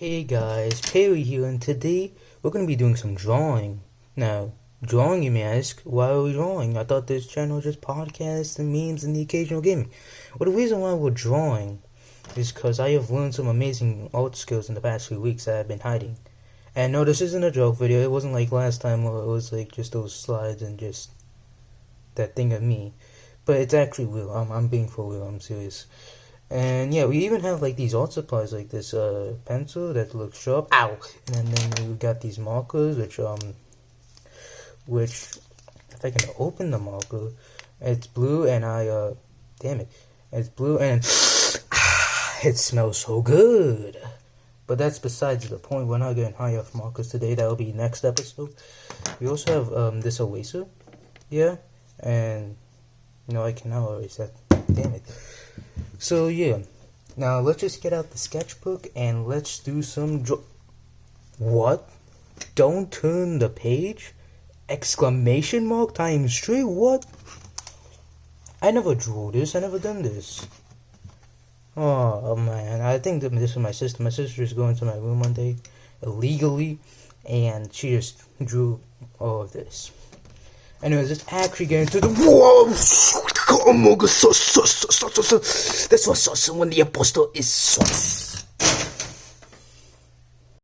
Hey guys, Parry here, and today we're going to be doing some drawing. Now, drawing, you may ask, why are we drawing? I thought this channel was just podcasts and memes and the occasional gaming. Well, the reason why we're drawing is because I have learned some amazing art skills in the past few weeks that I've been hiding. And no, this isn't a joke video. It wasn't like last time where it was like just those slides and just that thing of me. But it's actually real. I'm being for real. I'm serious. And yeah, we even have like these art supplies, like this pencil that looks sharp. Ow! And then we got these markers, which if I can open the marker, it's blue, and damn it, it's blue, and it smells so good. But that's besides the point. We're not getting high off markers today. That'll be next episode. We also have this eraser, yeah, and I can now erase that. Damn it. So yeah, now let's just get out the sketchbook and let's do some What? Don't turn the page? Exclamation mark times 3? What? I never drew this. I never done this. Oh man, I think that this is my sister. My sister is going to my room one day illegally, and she just drew all of this. Anyways, let's actually get into the whoa. Oh my god, sauce. That's what sauce when the apostle is sauce.